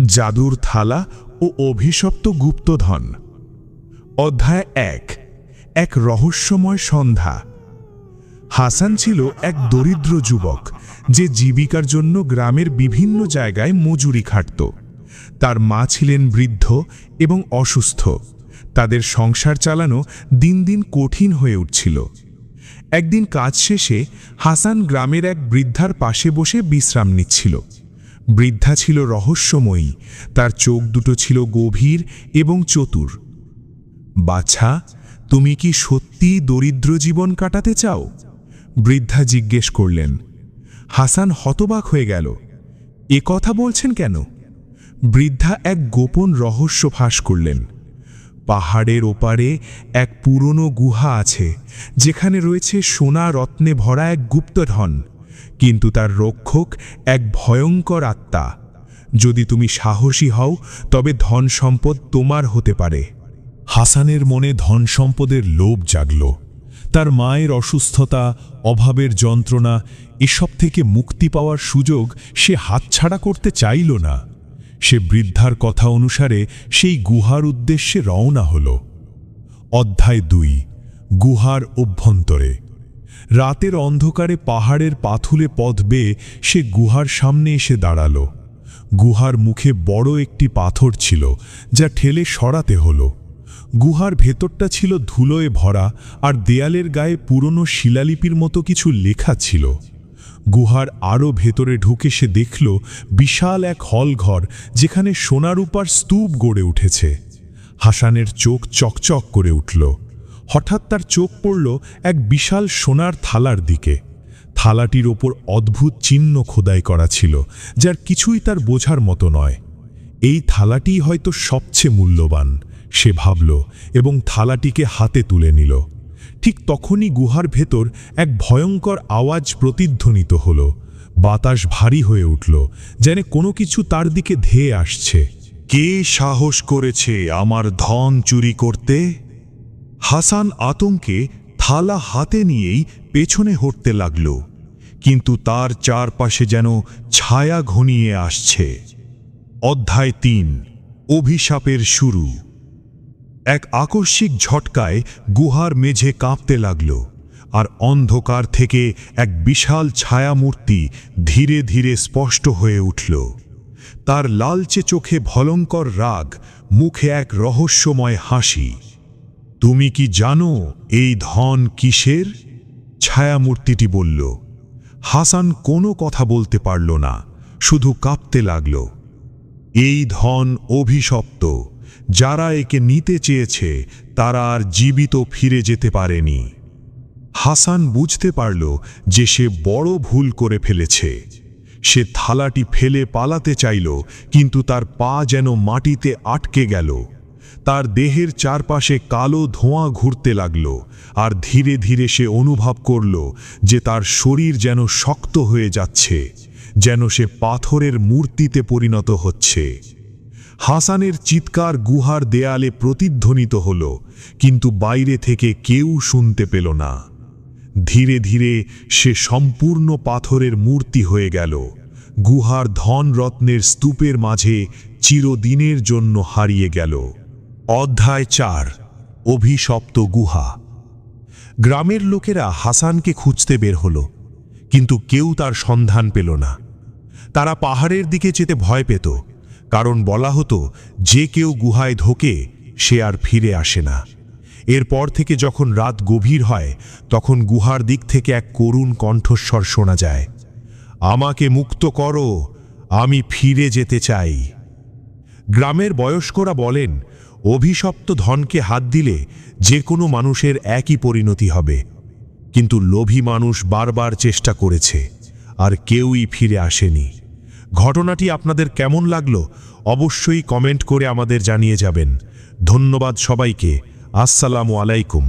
জাদুর থালা ও অভিশপ্ত গুপ্তধন। অধ্যায় ১। এক রহস্যময় সন্ধ্যা। হাসান ছিল এক দরিদ্র যুবক যে জীবিকার জন্য গ্রামের বিভিন্ন জায়গায় মজুরি খাটত। তার মা ছিলেন বৃদ্ধ এবং অসুস্থ। তাদের সংসার চালানো দিন দিন কঠিন হয়ে উঠছিল। একদিন কাজ শেষে হাসান গ্রামের এক বৃদ্ধার পাশে বসে বিশ্রাম নিচ্ছিল। বৃদ্ধা ছিল রহস্যময়ী, তার চোখ দুটো ছিল গভীর এবং চতুর। বাছা, তুমি কি সত্যিই দরিদ্র জীবন কাটাতে চাও? বৃদ্ধা জিজ্ঞেস করলেন। হাসান হতবাক হয়ে গেল। এ কথা বলছেন কেন? বৃদ্ধা এক গোপন রহস্য ফাঁস করলেন। পাহাড়ের ওপারে এক পুরনো গুহা আছে, যেখানে রয়েছে সোনা রত্নে ভরা এক গুপ্তধন, কিন্তু তার রক্ষক এক ভয়ঙ্কর আত্মা। যদি তুমি সাহসী হও তবে ধন সম্পদ তোমার হতে পারে। হাসানের মনে ধন সম্পদের লোভ জাগল। তার মায়ের অসুস্থতা, অভাবের যন্ত্রণা, এসব থেকে মুক্তি পাওয়ার সুযোগ সে হাতছাড়া করতে চাইল না। সে বৃদ্ধার কথা অনুসারে সেই গুহার উদ্দেশ্যে রওনা হল। অধ্যায় ২। গুহার অভ্যন্তরে। রাতের অন্ধকারে পাহাড়ের পাথুরে পথ বেয়ে সে গুহার সামনে এসে দাঁড়াল। গুহার মুখে বড় একটি পাথর ছিল, যা ঠেলে সরাতে হলো। গুহার ভেতরটা ছিল ধুলোয় ভরা, আর দেয়ালের গায়ে পুরনো শিলালিপির মতো কিছু লেখা ছিল। গুহার আরও ভেতরে ঢুকে সে দেখল বিশাল এক হলঘর, যেখানে সোনারূপার স্তূপ গড়ে উঠেছে। হাসানের চোখ চকচক করে উঠল। হঠাৎ তার চোখ পড়ল এক বিশাল সোনার থালার দিকে। থালাটির ওপর অদ্ভুত চিহ্ন খোদাই করা ছিল, যার কিছুই তার বোঝার মতো নয়। এই থালাটিই হয়তো সবচেয়ে মূল্যবান, সে ভাবল, এবং থালাটিকে হাতে তুলে নিল। ঠিক তখনই গুহার ভেতর এক ভয়ঙ্কর আওয়াজ প্রতিধ্বনিত হল। বাতাস ভারী হয়ে উঠল, যেন কোনো কিছু তার দিকে ধেয়ে আসছে। কে সাহস করেছে আমার ধন চুরি করতে? হাসান আতঙ্কে থালা হাতে নিয়েই পেছনে হটতে লাগল, কিন্তু তার চারপাশে যেন ছায়া ঘনিয়ে আসছে। অধ্যায় ৩। অভিশাপের শুরু। এক আকস্মিক ঝটকায় গুহার মেঝে কাঁপতে লাগল, আর অন্ধকার থেকে এক বিশাল ছায়ামূর্তি ধীরে ধীরে স্পষ্ট হয়ে উঠল। তার লালচে চোখে ভয়ঙ্কর রাগ, মুখে এক রহস্যময় হাসি। তুমি কি জানো এই ধন কিসের? ছায়ামূর্তিটি বলল। হাসান কোনো কথা বলতে পারল না, শুধু কাঁপতে লাগল। এই ধন অভিশপ্ত। যারা একে নিতে চেয়েছে তারা আর জীবিত ফিরে যেতে পারেনি। হাসান বুঝতে পারল যে সে বড় ভুল করে ফেলেছে। সে থালাটি ফেলে পালাতে চাইল, কিন্তু তার পা যেন মাটিতে আটকে গেল। তার দেহের চারপাশে কালো ধোঁয়া ঘুরতে লাগল, আর ধীরে ধীরে সে অনুভব করল যে তার শরীর যেন শক্ত হয়ে যাচ্ছে, যেন সে পাথরের মূর্তিতে পরিণত হচ্ছে। হাসানের চিৎকার গুহার দেয়ালে প্রতিধ্বনিত হল, কিন্তু বাইরে থেকে কেউ শুনতে পেল না। ধীরে ধীরে সে সম্পূর্ণ পাথরের মূর্তি হয়ে গেল, গুহার ধন রত্নের স্তূপের মাঝে চিরদিনের জন্য হারিয়ে গেল। অধ্যায় ৪। অভিশপ্ত গুহা। গ্রামের লোকেরা হাসানকে খুঁজতে বের হল, কিন্তু কেউ তার সন্ধান পেল না। তারা পাহাড়ের দিকে যেতে ভয় পেত, কারণ বলা হতো যে কেউ গুহায় ঢোকে সে আর ফিরে আসে না। এরপর থেকে যখন রাত গভীর হয়, তখন গুহার দিক থেকে এক করুণ কণ্ঠস্বর শোনা যায়, আমাকে মুক্ত করো, আমি ফিরে যেতে চাই। গ্রামের বয়স্করা বলেন, অভিশপ্ত ধনকে হাত দিলে যে কোনো মানুষের একই পরিণতি হবে। কিন্তু লোভী মানুষ বারবার চেষ্টা করেছে, আর কেউই ফিরে আসেনি। ঘটনাটি আপনাদের কেমন লাগলো অবশ্যই কমেন্ট করে আমাদের জানিয়ে যাবেন। ধন্যবাদ সবাইকে। আসসালামু আলাইকুম।